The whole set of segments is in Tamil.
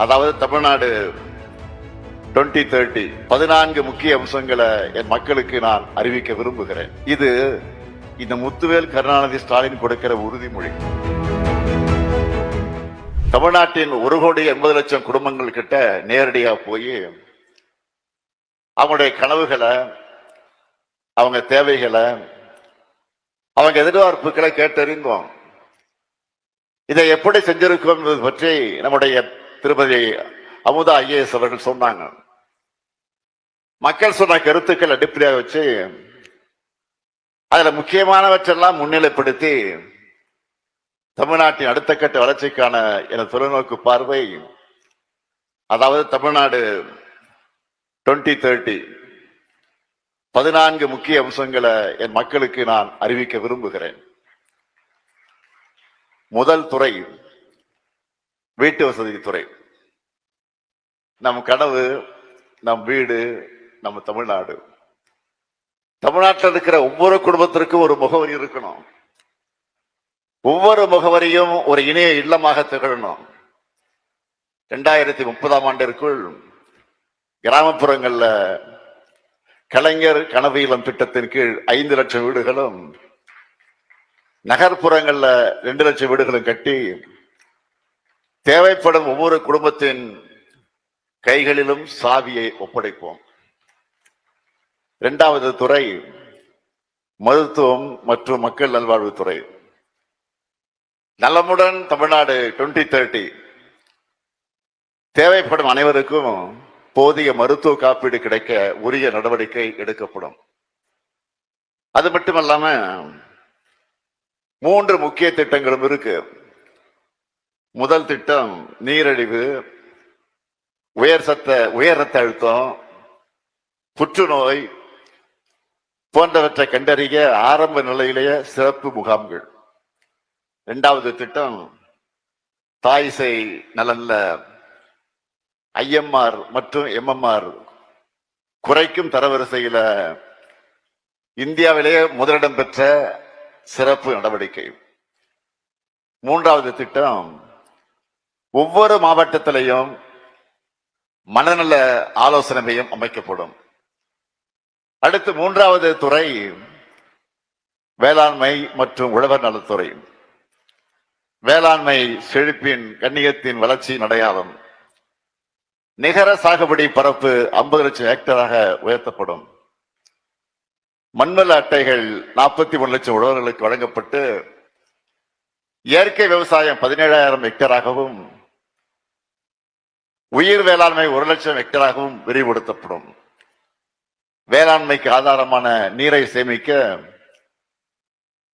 அதாவது தமிழ்நாடு 2030 14 முக்கிய அம்சங்களை என் மக்களுக்கு நான் அறிவிக்க விரும்புகிறேன். இது இந்த முத்துவேல் கருணாநிதி ஸ்டாலின் கொடுக்கிற உறுதிமொழி. தமிழ்நாட்டின் 1,80,00,000 குடும்பங்கள் கிட்ட நேரடியா போய் அவங்களுடைய கனவுகளை, அவங்க தேவைகளை, அவங்க எதிர்பார்ப்புகளை கேட்டறிந்தோம். இதை எப்படி செஞ்சிருக்கோம் என்பது பற்றி நம்முடைய திருமதி அமுதா ஐஏஎஸ் அவர்கள் சொன்னாங்க. மக்கள் சொன்ன கருத்துக்கள் அடிப்படையாக வச்சு அதுல முக்கியமானவற்றெல்லாம் முன்னிலைப்படுத்தி தமிழ்நாட்டின் அடுத்த கட்ட வளர்ச்சிக்கான எனது தொலைநோக்கு பார்வை, அதாவது தமிழ்நாடு 2030 14 முக்கிய அம்சங்களை என் மக்களுக்கு நான் அறிவிக்க விரும்புகிறேன். முதல் துறை வீட்டு வசதி துறை. நம் கனவு, நம் வீடு, நம்ம தமிழ்நாடு. தமிழ்நாட்டில் இருக்கிற ஒவ்வொரு குடும்பத்திற்கும் ஒரு முகவரி இருக்கணும். ஒவ்வொரு முகவரியும் ஒரு இணைய இல்லமாக திகழணும். 2030ஆம் ஆண்டிற்குள் கிராமப்புறங்கள்ல கலைஞர் கனவு இல்லம் திட்டத்தின் கீழ் 5 லட்சம் வீடுகளும், நகர்ப்புறங்கள்ல 2 லட்சம் வீடுகளும் கட்டி தேவைப்படும் ஒவ்வொரு குடும்பத்தின் கைகளிலும் சாவியை ஒப்படைப்போம். இரண்டாவது துறை மருத்துவம் மற்றும் மக்கள் நல்வாழ்வுத்துறை. நலமுடன் தமிழ்நாடு 2030 தேவைப்படும் அனைவருக்கும் போதிய மருத்துவ காப்பீடு கிடைக்க உரிய நடவடிக்கை எடுக்கப்படும். அது மட்டுமல்லாம 3 முக்கிய திட்டங்களும் இருக்கு. முதல் திட்டம் நீரிழிவு, உயர் ரத்த அழுத்தம், புற்றுநோய் போன்றவற்றை கண்டறிய ஆரம்ப நிலையிலேயே சிறப்பு முகாம்கள். இரண்டாவது திட்டம் தாய் சேய் நலன்ல IMR மற்றும் MMR குறைக்கும் தரவரிசையில இந்தியாவிலேயே முதலிடம் பெற்ற சிறப்பு நடவடிக்கை. மூன்றாவது திட்டம் ஒவ்வொரு மாவட்டத்திலையும் மனநல ஆலோசனை மையம் அமைக்கப்படும். அடுத்து மூன்றாவது துறை வேளாண்மை மற்றும் உழவர் நலத்துறை. வேளாண்மை செழிப்பின் கண்ணியத்தின் வளர்ச்சி அடையாளம். நிகர சாகுபடி பரப்பு 50 லட்சம் ஹெக்டராக உயர்த்தப்படும். மண்வள அட்டைகள் 41 லட்சம் உழவர்களுக்கு வழங்கப்பட்டு இயற்கை விவசாயம் 17,000 ஹெக்டராகவும், உயிர் வேளாண்மை 1 லட்சம் ஹெக்டராகவும் விரிவுபடுத்தப்படும். வேளாண்மைக்கு ஆதாரமான நீரை சேமிக்க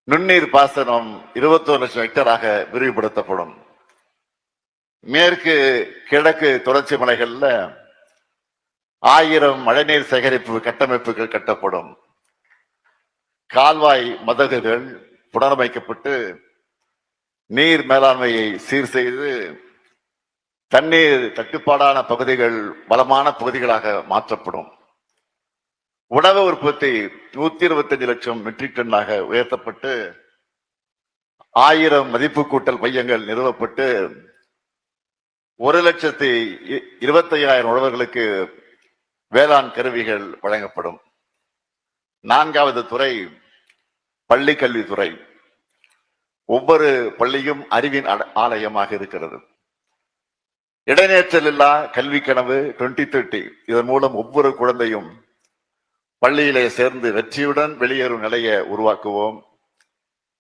நுண்ணீர் பாசனம் 21 லட்சம் ஹெக்டராக விரிவுபடுத்தப்படும். மேற்கு கிழக்கு தொடர்ச்சி மலைகள்ல 1000 மழைநீர் சேகரிப்பு கட்டமைப்புகள் கட்டப்படும். கால்வாய் மதகுகள் புனரமைக்கப்பட்டு நீர் மேலாண்மையை சீர் செய்து தண்ணீர் தட்டுப்பாடான பகுதிகள் வளமான பகுதிகளாக மாற்றப்படும். உணவு உற்பத்தி 125 லட்சம் மெட்ரிக் டன்னாக உயர்த்தப்பட்டு 1000 மதிப்பு கூட்டல் மையங்கள் நிறுவப்பட்டு 1,25,000 உழவர்களுக்கு வேளாண் கருவிகள் வழங்கப்படும். நான்காவது துறை பள்ளி கல்வித்துறை. ஒவ்வொரு பள்ளியும் அறிவின் ஆலயமாக இருக்கிறது. இடைநேற்றல் இல்லா கல்வி கனவு 2030. இதன் மூலம் ஒவ்வொரு குழந்தையும் பள்ளியிலே சேர்ந்து வெற்றியுடன் வெளியேறும் நிலையை உருவாக்குவோம்.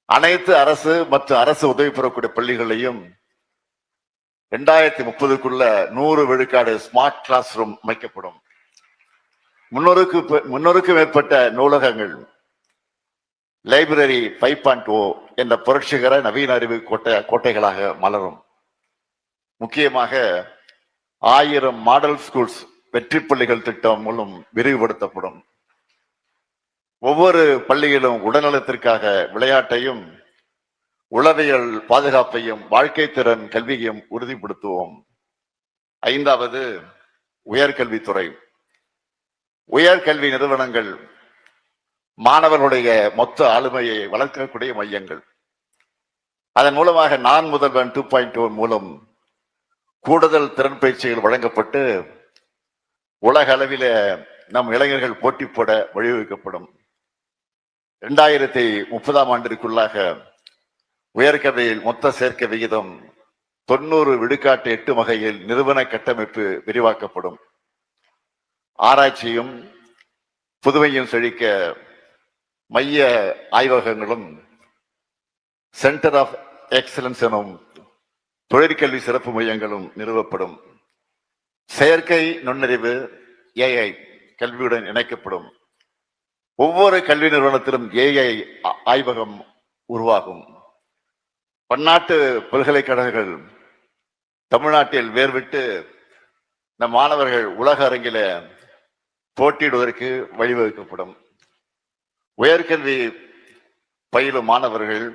அனைத்து அரசு மற்றும் அரசு உதவி பெறக்கூடிய பள்ளிகளையும் 2030க்குள்ள 100 விழுக்காடு ஸ்மார்ட் கிளாஸ் ரூம் அமைக்கப்படும். 300க்கும் மேற்பட்ட நூலகங்கள், லைப்ரரி 5.0 என்ற புரட்சிகர நவீன அறிவு கோட்டைகளாக மலரும். முக்கியமாக 1000 மாடல் ஸ்கூல்ஸ் வெற்றி பள்ளிகள் திட்டம் மூலம் விரிவுபடுத்தப்படும். ஒவ்வொரு பள்ளியிலும் உடல்நலத்திற்காக விளையாட்டையும், உளவியல் பாதுகாப்பையும், வாழ்க்கை திறன் கல்வியையும் உறுதிப்படுத்துவோம். ஐந்தாவது உயர்கல்வித்துறை. உயர்கல்வி நிறுவனங்கள் மாணவர்களுடைய மொத்த ஆளுமையை வளர்க்கக்கூடிய மையங்கள். அதன் மூலமாக நான் முதல்வன் 2.0 மூலம் கூடுதல் திறன் பயிற்சிகள் வழங்கப்பட்டு உலக அளவில நம் இளைஞர்கள் போட்டி போட வழிவகுக்கப்படும். 2030 ஆண்டிற்குள்ளாக உயர்கல்வியில் மொத்த சேர்க்கை விகிதம் 90 விழுக்காட்டு எட்டும் வகையில் நிறுவன கட்டமைப்பு விரிவாக்கப்படும். ஆராய்ச்சியும் புதுமையும் செழிக்க மைய ஆய்வகங்களும் சென்டர் ஆஃப் எக்ஸலன்ஸ் எனும் தொழிற்கல்வி சிறப்பு மையங்களும் நிறுவப்படும். செயற்கை நுண்ணறிவு ஏஐ கல்வியுடன் இணைக்கப்படும். ஒவ்வொரு கல்வி நிறுவனத்திலும் ஏஐ ஆய்வகம் உருவாகும். பன்னாட்டு பல்கலைக்கழகங்கள் தமிழ்நாட்டில் வேர்விட்டு நம் மாணவர்கள் உலக அரங்கில போட்டியிடுவதற்கு வழிவகுக்கப்படும். உயர்கல்வி பயிலும் மாணவர்கள்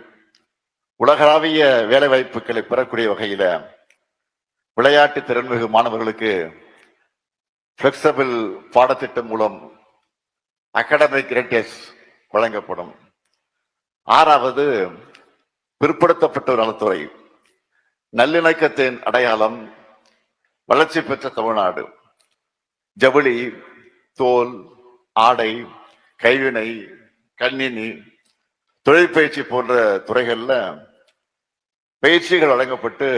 உலகளாவிய வேலை வாய்ப்புகளை பெறக்கூடிய வகையில விளையாட்டு திறன்மிகு மாணவர்களுக்கு பிளெக்சிபிள் பாடத்திட்டம் மூலம் அகாடமிக் ரேட்டேஜ் வழங்கப்படும். 6வது பிற்படுத்தப்பட்டோர் நலத்துறை. நல்லிணக்கத்தின் அடையாளம் வளர்ச்சி பெற்ற தமிழ்நாடு. ஜவுளி, தோல், ஆடை, கைவினை, கணினி, தொழிற்பயிற்சி போன்ற துறைகள்ல பயிற்சிகள் வழங்கப்பட்டு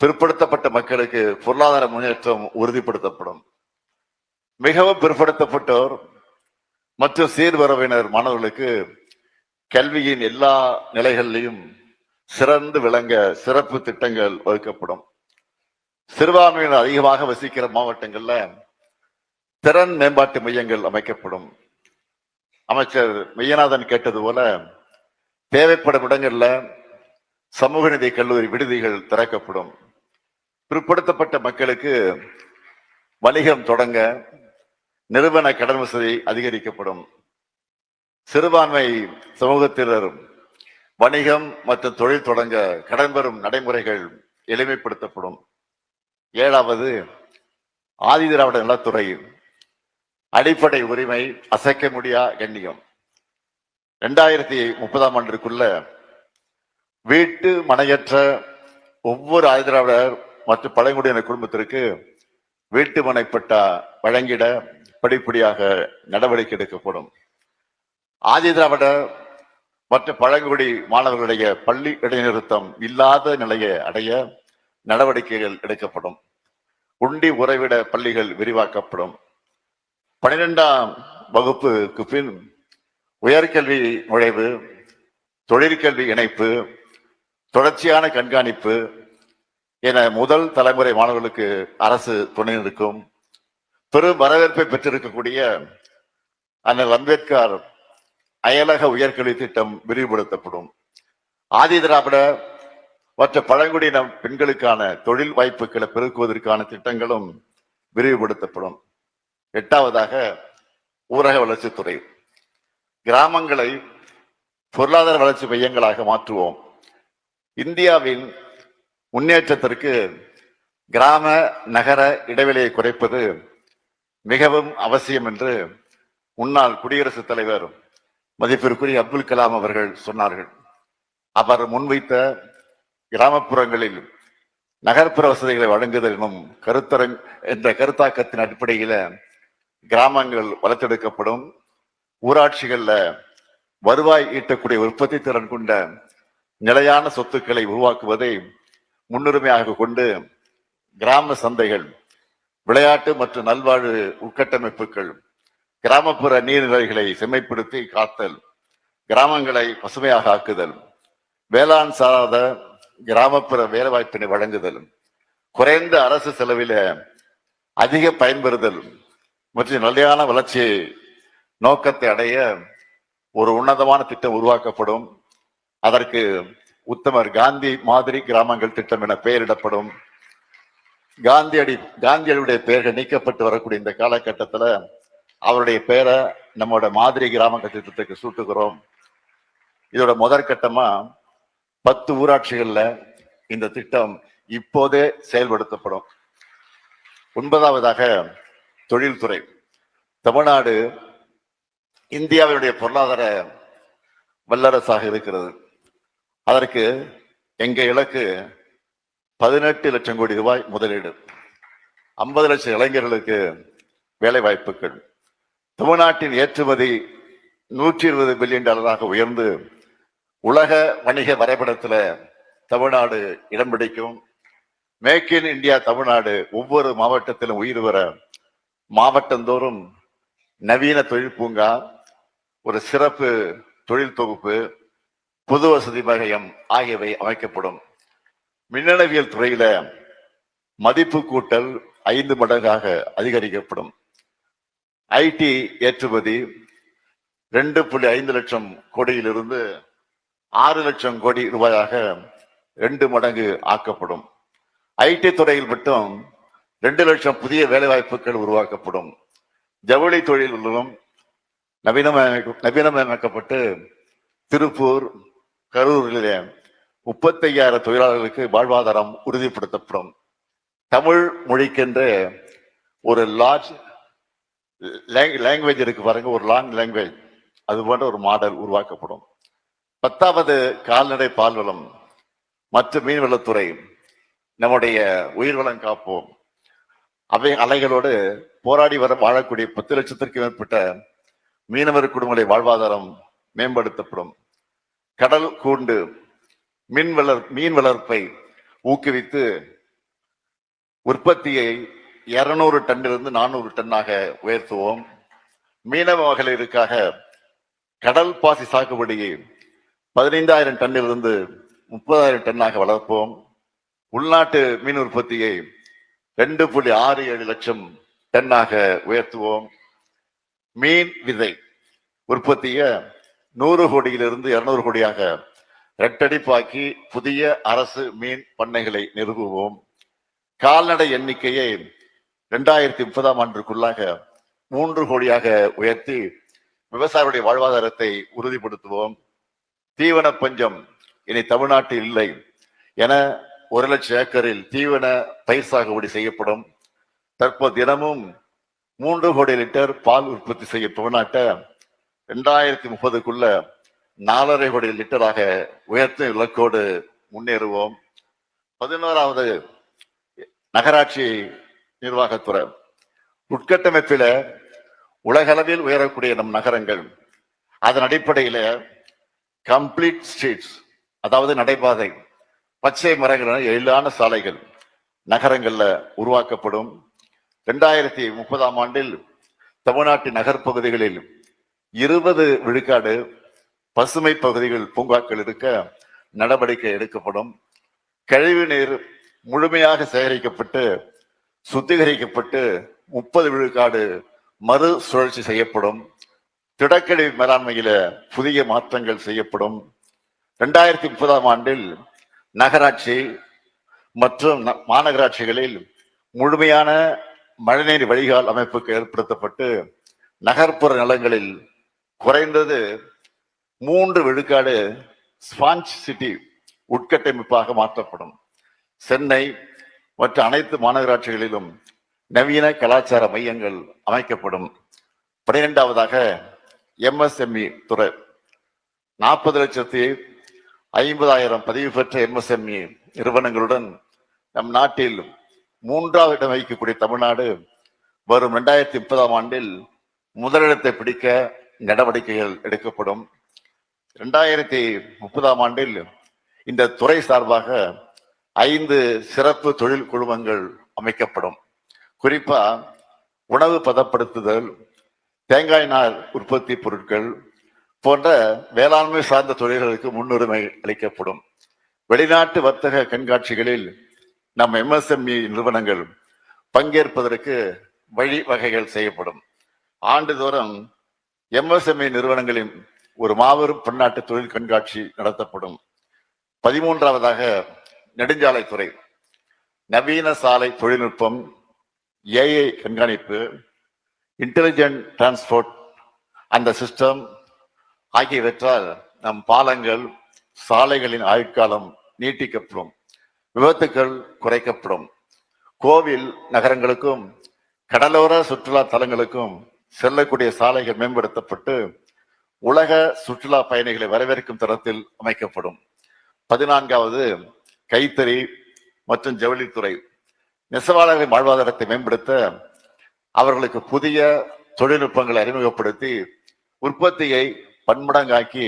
பிற்படுத்தப்பட்ட மக்களுக்கு பொருளாதார முன்னேற்றம் உறுதிப்படுத்தப்படும். மிகவும் பிற்படுத்தப்பட்டோர் மற்றும் சீர்வரவினர் மாணவர்களுக்கு கல்வியின் எல்லா நிலைகளிலும் சிறந்து விளங்க சிறப்பு திட்டங்கள் வகுக்கப்படும். சிறுபான்மையினர் அதிகமாக வசிக்கிற மாவட்டங்கள்ல திறன் மேம்பாட்டு மையங்கள் அமைக்கப்படும். அமைச்சர் மெய்யநாதன் கேட்டது போல தேவைப்படும் இடங்கள்ல சமூக நீதி கல்லூரி விடுதிகள் திறக்கப்படும். பிற்படுத்தப்பட்ட மக்களுக்கு வணிகம் தொடங்க நிறுவன கடன் வசதி அதிகரிக்கப்படும். சிறுபான்மை சமூகத்தினர் வணிகம் மற்றும் தொழில் தொடங்க கடன் பெறும் நடைமுறைகள் எளிமைப்படுத்தப்படும். 7வது ஆதிதிராவிட நலத்துறை. அடிப்படை உரிமை அசைக்க முடியா கண்ணியம். 2030 ஆண்டிற்குள்ள வீட்டு மனையற்ற ஒவ்வொரு ஆதிதிராவிடர் மற்றும் பழங்குடியினர் குடும்பத்திற்கு வீட்டு மனை பட்டா வழங்கிட படிப்படியாக நடவடிக்கை எடுக்கப்படும். ஆதிதிராவிட மற்றும் பழங்குடி மாணவர்களுடைய பள்ளி இடைநிறுத்தம் இல்லாத நிலையை அடைய நடவடிக்கைகள் எடுக்கப்படும். உண்டி உறைவிட பள்ளிகள் விரிவாக்கப்படும். 12ஆம் வகுப்புக்கு பின் உயர்கல்வி நுழைவு, தொழிற்கல்வி இணைப்பு, தொடர்ச்சியான கண்காணிப்பு என முதல் தலைமுறை மாணவர்களுக்கு அரசு துணை நிற்கும். பெரும் வரவேற்பை பெற்றிருக்கக்கூடிய அண்ணல் அம்பேத்கர் அயலக உயர்கல்வி திட்டம் விரிவுபடுத்தப்படும். ஆதிதிராவிட மற்ற பழங்குடியின பெண்களுக்கான தொழில் வாய்ப்புகளை பெருக்குவதற்கான திட்டங்களும் விரிவுபடுத்தப்படும். 8வதாக ஊரக வளர்ச்சித்துறை. கிராமங்களை பொருளாதார வளர்ச்சி மையங்களாக மாற்றுவோம். இந்தியாவின் முன்னேற்றத்திற்கு கிராம நகர இடைவெளியை குறைப்பது மிகவும் அவசியம் என்று முன்னாள் குடியரசுத் தலைவர் மதிப்பிற்குரிய அப்துல் கலாம் அவர்கள் சொன்னார்கள். அவர் முன்வைத்த கிராமப்புறங்களில் நகர்ப்புற வசதிகளை வழங்குதல் என்ற கருத்தாக்கத்தின் அடிப்படையில கிராமங்கள் வளர்த்தெடுக்கப்படும். ஊராட்சிகள்ல வருவாய் ஈட்டக்கூடிய உற்பத்தி திறன் கொண்ட நிலையான சொத்துக்களை உருவாக்குவதை முன்னுரிமையாக கொண்டு கிராம சந்தைகள், விளையாட்டு மற்றும் நல்வாழ்வு உட்கட்டமைப்புகள், கிராமப்புற நீர்நிலைகளை செம்மைப்படுத்தி காத்தல், கிராமங்களை பசுமையாக ஆக்குதல், வேளாண் சாராத கிராமப்புற வேலைவாய்ப்பினை வழங்குதல், குறைந்த அரசு செலவில அதிக பயன்பெறுதல் மற்றும் நிலையான வளர்ச்சி நோக்கத்தை அடைய ஒரு உன்னதமான திட்டம் உருவாக்கப்படும். அதற்கு உத்தமர் காந்தி மாதிரி கிராமங்கள் திட்டம் என பெயரிடப்படும். காந்தியடியுடைய பெயர்கள் நீக்கப்பட்டு வரக்கூடிய இந்த காலகட்டத்தில் அவருடைய பெயரை நம்மளோட மாதிரி கிராமங்கள் திட்டத்துக்கு சூட்டுகிறோம். இதோட முதற்கட்டமா 10 ஊராட்சிகள்ல இந்த திட்டம் இப்போதே செயல்படுத்தப்படும். 9வதாக தொழில்துறை. தமிழ்நாடு இந்தியாவினுடைய பொருளாதார வல்லரசாக இருக்கிறது. அதற்கு எங்க இலக்கு 18 லட்சம் கோடி ரூபாய் முதலீடு, 50 லட்சம் இளைஞர்களுக்கு வேலை வாய்ப்புகள், தமிழ்நாட்டின் ஏற்றுமதி 120 பில்லியன் டாலராக உயர்ந்து உலக வணிக வரைபடத்தில் தமிழ்நாடு இடம் பிடிக்கும். மேக் இன் இந்தியா தமிழ்நாடு ஒவ்வொரு மாவட்டத்திலும் உயிர் வர மாவட்டந்தோறும் நவீன தொழில் பூங்கா, ஒரு சிறப்பு தொழில் தொகுப்பு, பொது வசதி மையம் ஆகியவை அமைக்கப்படும். மின்னணுவியல் துறையில மதிப்பு கூட்டல் 5 மடங்காக அதிகரிக்கப்படும். ஐடி ஏற்றுமதி 2.5 லட்சம் கோடியிலிருந்து 6 லட்சம் கோடி ரூபாயாக 2 மடங்கு ஆக்கப்படும். ஐடி துறையில் மட்டும் 2 லட்சம் புதிய வேலைவாய்ப்புகள் உருவாக்கப்படும். ஜவுளி தொழிலும் நவீனமயமாக்கப்பட்டு திருப்பூர், கரூரிலே 35,000 தொழிலாளர்களுக்கு வாழ்வாதாரம் உறுதிப்படுத்தப்படும். தமிழ் மொழிக்கென்ற ஒரு லார்ஜ் லாங்குவேஜ் இருக்கு பாருங்க, ஒரு லாங் லாங்குவேஜ், அது போன்ற ஒரு மாடல் உருவாக்கப்படும். 10வது கால்நடை பால்வளம் மற்றும் மீன்வளத்துறை, நம்முடைய உயிர்வளம் காப்போம் அவை அலைகளோடு போராடி வர வாழக்கூடிய 10 லட்சத்திற்கும் மேற்பட்ட மீனவர் குடும்பங்களை வாழ்வாதாரம் மேம்படுத்தப்படும். கடல் கூண்டு மீன் வளர்ப்பை ஊக்குவித்து உற்பத்தியை 200 டன்னிலிருந்து 400 டன்னாக உயர்த்துவோம். மீனவ மகளிருக்காக கடல் பாசி சாகுபடியை 15,000 டன்னிலிருந்து 30,000 டன்னாக வளர்ப்போம். உள்நாட்டு மீன் உற்பத்தியை 2.67 லட்சம் டன்னாக உயர்த்துவோம். மீன் விதை உற்பத்தியை 100 கோடியிலிருந்து 200 கோடியாக இரட்டடிப்பாக்கி புதிய அரசு மீன் பண்ணைகளை நிறுவுவோம். கால்நடை எண்ணிக்கையை 2030ஆம் ஆண்டுக்குள்ளாக 3 கோடியாக உயர்த்தி விவசாயிகளுடைய வாழ்வாதாரத்தை உறுதிப்படுத்துவோம். தீவன பஞ்சம் இனி தமிழ்நாட்டில் இல்லை என 1 லட்சம் ஏக்கரில் தீவன பயிர் சாகுபடி செய்யப்படும். தற்போது தினமும் 3 கோடி லிட்டர் பால் உற்பத்தி செய்ய தமிழ்நாட்டை 2030க்குள்ள 4.5 கோடி லிட்டராக உயர்த்தும் இலக்கோடு முன்னேறுவோம். 11வது நகராட்சி நிர்வாகத்துறை உட்கட்டமைப்பில உலகளவில் உயரக்கூடிய நம் நகரங்கள், அதன் அடிப்படையில கம்ப்ளீட் ஸ்ட்ரீட்ஸ், அதாவது நடைபாதை, பச்சை மரங்கள், எழிலான சாலைகள் நகரங்கள்ல உருவாக்கப்படும். 2030ஆம் ஆண்டில் தமிழ்நாட்டின் நகர்ப்பகுதிகளில் 20 விழுக்காடு பசுமை பகுதிகள், பூங்காக்கள் இருக்க நடவடிக்கை எடுக்கப்படும். கழிவு நீர் முழுமையாக சேகரிக்கப்பட்டு சுத்திகரிக்கப்பட்டு 30 விழுக்காடு மறு சுழற்சி செய்யப்படும். திடக்கழிவு மேலாண்மையில புதிய மாற்றங்கள் செய்யப்படும். 2030ஆம் ஆண்டில் நகராட்சி மற்றும் மாநகராட்சிகளில் முழுமையான மழைநீர் வடிகால் அமைப்புக்கு ஏற்படுத்தப்பட்டு நகர்ப்புற நிலங்களில் குறைந்தது 3 விழுக்காடு ஸ்பாஞ்ச் சிட்டி உட்கட்டமைப்பாக மாற்றப்படும். சென்னை மற்ற அனைத்து மாநகராட்சிகளிலும் நவீன கலாச்சார மையங்கள் அமைக்கப்படும். 12வதாக MSME துறை 40,50,000 பதிவு பெற்ற MSME நிறுவனங்களுடன் நம் நாட்டில் 3வது இடம் வகிக்கக்கூடிய தமிழ்நாடு வரும் 2030ஆம் ஆண்டில் முதலிடத்தை பிடிக்க நடவடிக்கைகள் எடுக்கப்படும். 2030ஆம் ஆண்டில் இந்த துறை சார்பாக 5 சிறப்பு தொழில் குழுமங்கள் அமைக்கப்படும். குறிப்பா உணவு பதப்படுத்துதல், தேங்காய் நார் உற்பத்தி பொருட்கள் போன்ற வேளாண்மை சார்ந்த தொழில்களுக்கு முன்னுரிமை அளிக்கப்படும். வெளிநாட்டு வர்த்தக கண்காட்சிகளில் நம் MSME நிறுவனங்கள் பங்கேற்பதற்கு வழிவகைகள் செய்யப்படும். ஆண்டுதோறும் MSME நிறுவனங்களின் ஒரு மாபெரும் பன்னாட்டு தொழில் கண்காட்சி நடத்தப்படும். 13வதாக நெடுஞ்சாலைத்துறை நவீன சாலை தொழில்நுட்பம், AI கண்காணிப்பு, இன்டெலிஜென்ட் டிரான்ஸ்போர்ட் அந்த சிஸ்டம் ஆகியவற்றால் நம் பாலங்கள், சாலைகளின் ஆயுட்காலம் நீட்டிக்கப்படும், விபத்துக்கள் குறைக்கப்படும். கோவில் நகரங்களுக்கும் கடலோர சுற்றுலா தலங்களுக்கும் செல்லக்கூடிய சாலைகள் மேம்படுத்தப்பட்டு உலக சுற்றுலா பயணிகளை வரவேற்கும் தரத்தில் அமைக்கப்படும். 14வது கைத்தறி, மற்றும் ஜவுளித்துறை நெசவாளர்களின் வாழ்வாதாரத்தை மேம்படுத்த அவர்களுக்கு புதிய தொழில்நுட்பங்களை அறிமுகப்படுத்தி உற்பத்தியை பன்மடங்காக்கி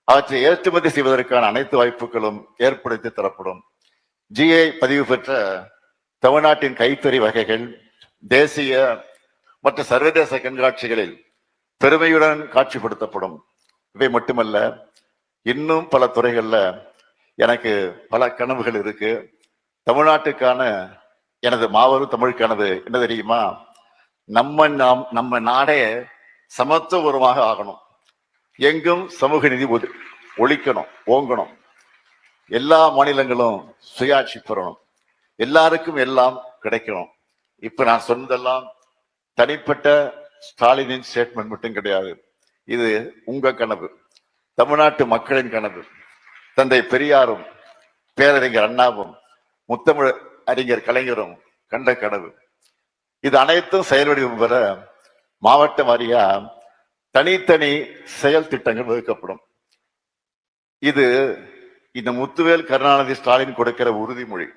அவற்றை ஏற்றுமதி செய்வதற்கான அனைத்து வாய்ப்புகளும் ஏற்படுத்தி தரப்படும். ஜிஐ பதிவு பெற்ற தமிழ்நாட்டின் கைத்தறி வகைகள் தேசிய மற்றும் சர்வதேச கண்காட்சிகளில் பெருமையுடன் காட்சிப்படுத்தப்படும். இவை மட்டுமல்ல, இன்னும் பல துறைகள்ல எனக்கு பல கனவுகள் இருக்கு. தமிழ்நாட்டுக்கான எனது மாபெரும் தமிழ் கனவு என்ன தெரியுமா? நம்ம நாடே சமத்துவபூர்வமாக ஆகணும். எங்கும் சமூக நீதி ஒழிக்கணும், ஓங்கணும். எல்லா மாநிலங்களும் சுயாட்சி பெறணும். எல்லாருக்கும் எல்லாம் கிடைக்கணும். இப்ப நான் சொன்னதெல்லாம் தனிப்பட்ட ஸ்டாலினின் ஸ்டேட்மெண்ட் மட்டும் கிடையாது. இது உங்க கனவு, தமிழ்நாட்டு மக்களின் கனவு. தந்தை பெரியாரும் பேரறிஞர் அண்ணாவும் முத்தமிழ் அறிஞர் கலைஞரும் கண்ட கனவு. இது அனைத்தும் செயல்வடிவம் பெற மாவட்ட வாரியா தனித்தனி செயல் திட்டங்கள் வகுக்கப்படும். இது இந்த முத்துவேல் கருணாநிதி ஸ்டாலின் கொடுக்கிற உறுதிமொழி.